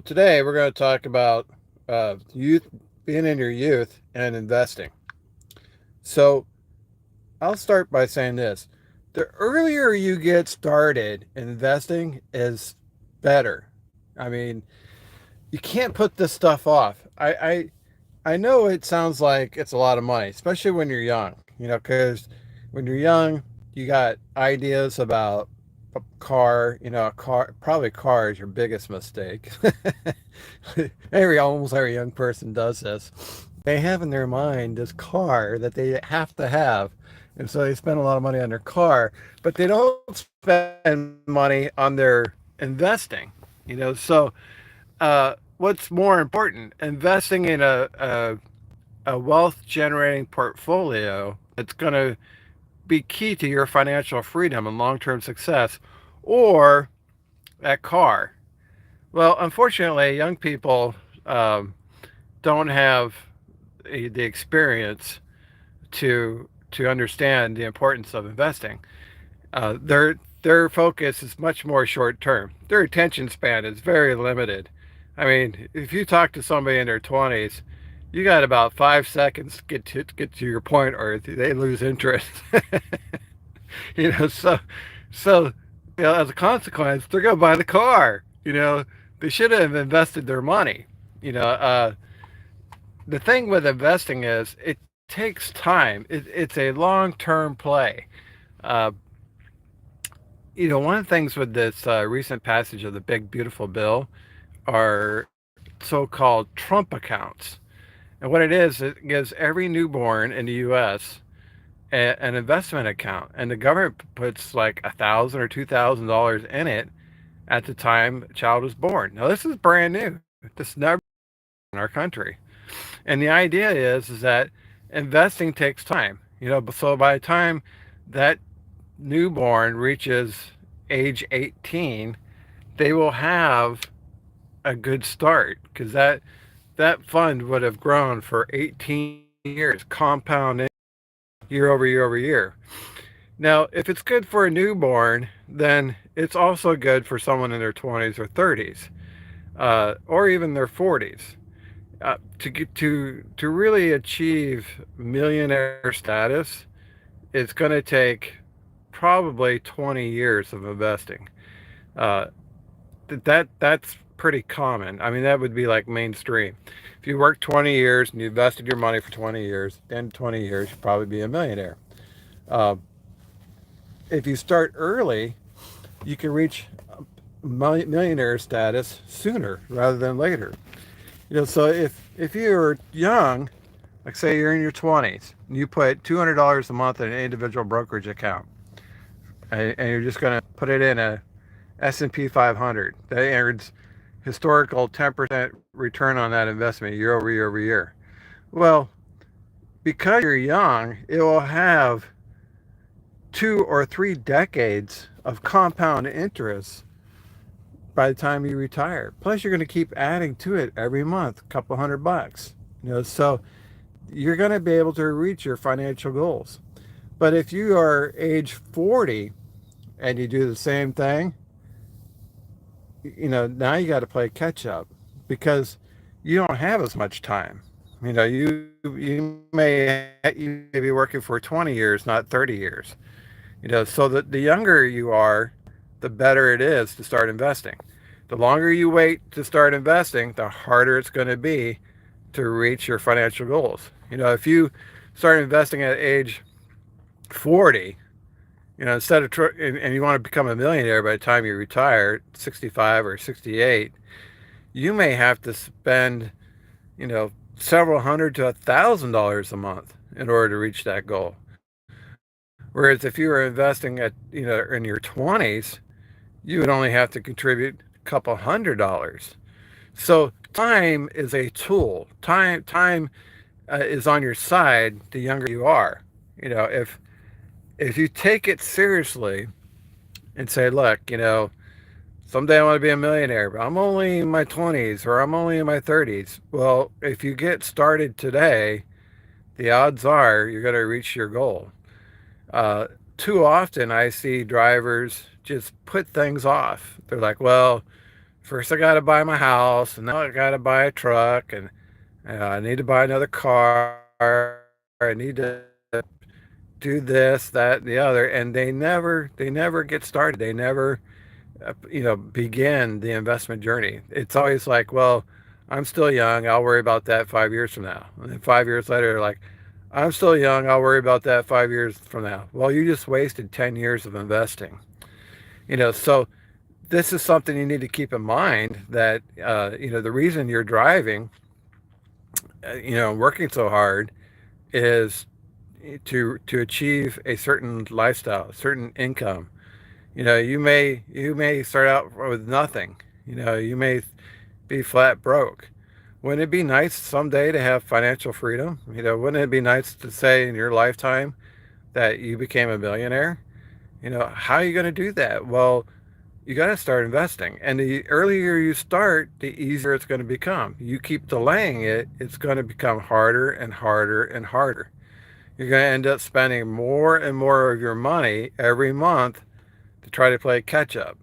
Today we're going to talk about youth, being in your youth and investing. So I'll start by saying this: the earlier you get started in investing is better. I mean, you can't put this stuff off. I know it sounds like it's a lot of money, especially when you're young. Because when you're young, you got ideas about a car. A car, probably car is your biggest mistake. Almost every young person does this. They have in their mind this car that they have to have, and so they spend a lot of money on their car, but they don't spend money on their investing. So what's more important, investing in a wealth generating portfolio that's going to be key to your financial freedom and long term success, or that car. Well, unfortunately, young people um, don't have the experience to understand the importance of investing. Their focus is much more short term. Their attention span is very limited. I mean, if you talk to somebody in their 20s, you got about 5 seconds to get to your point, or they lose interest. So as a consequence, they're gonna buy the car. They should have invested their money. You know, uh, the thing with investing is it takes time. It's a long-term play. Uh, one of the things with this recent passage of the Big Beautiful Bill are so-called Trump accounts. And what it gives every newborn in the U.S. An investment account, and the government puts like $1,000 or $2,000 in it at the time a child was born. Now this is brand new. This never in our country. And the idea is that investing takes time. So by the time that newborn reaches age 18, they will have a good start because that fund would have grown for 18 years, compounding year over year over year. Now, if it's good for a newborn, then it's also good for someone in their 20s or 30s, or even their 40s. To really achieve millionaire status, it's going to take probably 20 years of investing. Uh, that's pretty common. I mean, that would be like mainstream. If you work 20 years and you invested your money for 20 years, then 20 years you'll probably be a millionaire. Uh, if you start early, you can reach millionaire status sooner rather than later. So if you're young, like say you're in your 20s, and you put $200 a month in an individual brokerage account, and you're just going to put it in a S&P 500 that earns historical 10% return on that investment year over year over year. Well, because you're young, it will have 2 or 3 decades of compound interest by the time you retire. Plus, you're going to keep adding to it every month, a couple $100. So you're going to be able to reach your financial goals. But if you are age 40 and you do the same thing, now you got to play catch up because you don't have as much time. You may be working for 20 years, not 30 years. So the younger you are, the better it is to start investing. The longer you wait to start investing, the harder it's going to be to reach your financial goals. If you start investing at age 40, instead of and you want to become a millionaire by the time you retire, 65 or 68, you may have to spend, several hundred to $1,000 a month in order to reach that goal. Whereas if you were investing in your 20s, you would only have to contribute a couple $100. So time is a tool. Time is on your side the younger you are. If you take it seriously and say, look, someday I want to be a millionaire, but I'm only in my 20s or I'm only in my 30s. Well, if you get started today, the odds are you're going to reach your goal. Uh, Too often I see drivers just put things off. They're like, well, first I got to buy my house, and now I got to buy a truck, and I need to buy another car. I need to do this, that, and the other, and they never get started. They never begin the investment journey. It's always like, well, I'm still young, I'll worry about that 5 years from now. And then 5 years later, they're like, I'm still young, I'll worry about that 5 years from now. Well, you just wasted 10 years of investing. So this is something you need to keep in mind, that the reason you're driving, working so hard, is to achieve a certain lifestyle, a certain income. You may start out with nothing. You may be flat broke. Wouldn't it be nice someday to have financial freedom? Wouldn't it be nice to say in your lifetime that you became a millionaire? How are you going to do that? Well, you got to start investing. And the earlier you start, the easier it's going to become. You keep delaying it, it's going to become harder and harder and harder. You're going to end up spending more and more of your money every month to try to play catch up.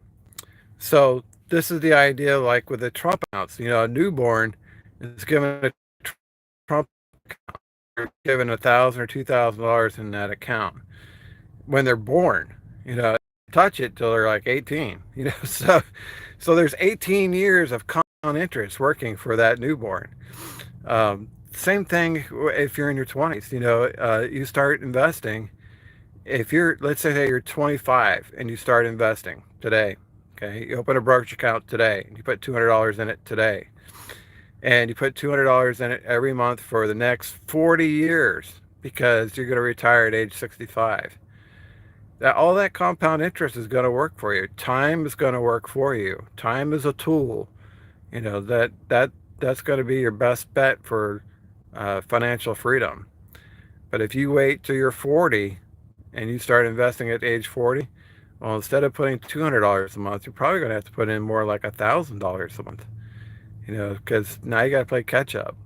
So this is the idea, like with the Trump accounts. A newborn is given a Trump account, given $1,000 or $2,000 in that account when they're born. Touch it till they're like 18. So there's 18 years of compound interest working for that newborn. Same thing if you're in your 20s. You start investing. If let's say that you're 25 and you start investing today, okay, you open a brokerage account today and you put $200 in it today, and you put $200 in it every month for the next 40 years because you're going to retire at age 65. All that compound interest is going to work for you. Time is going to work for you. Time is a tool. That's going to be your best bet for financial freedom. But if you wait till you're 40 and you start investing at age 40, well, instead of putting $200 a month, you're probably going to have to put in more like $1,000 a month. Because now you got to play catch up.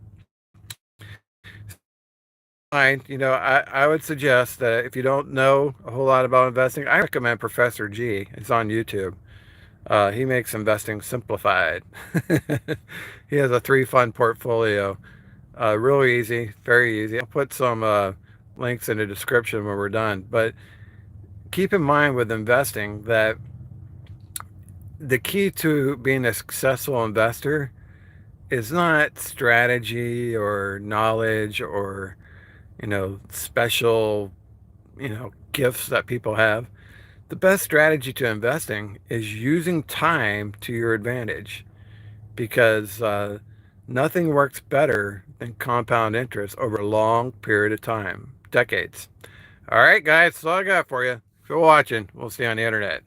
I would suggest that if you don't know a whole lot about investing, I recommend Professor G. It's on YouTube. He makes investing simplified. He has a 3-fund portfolio. Real easy, very easy. I'll put some links in the description when we're done. But keep in mind with investing that the key to being a successful investor is not strategy or knowledge or special gifts that people have. The best strategy to investing is using time to your advantage, because nothing works better than compound interest over a long period of time, decades. All right, guys, that's all I got for you. If you're watching, we'll see you on the internet.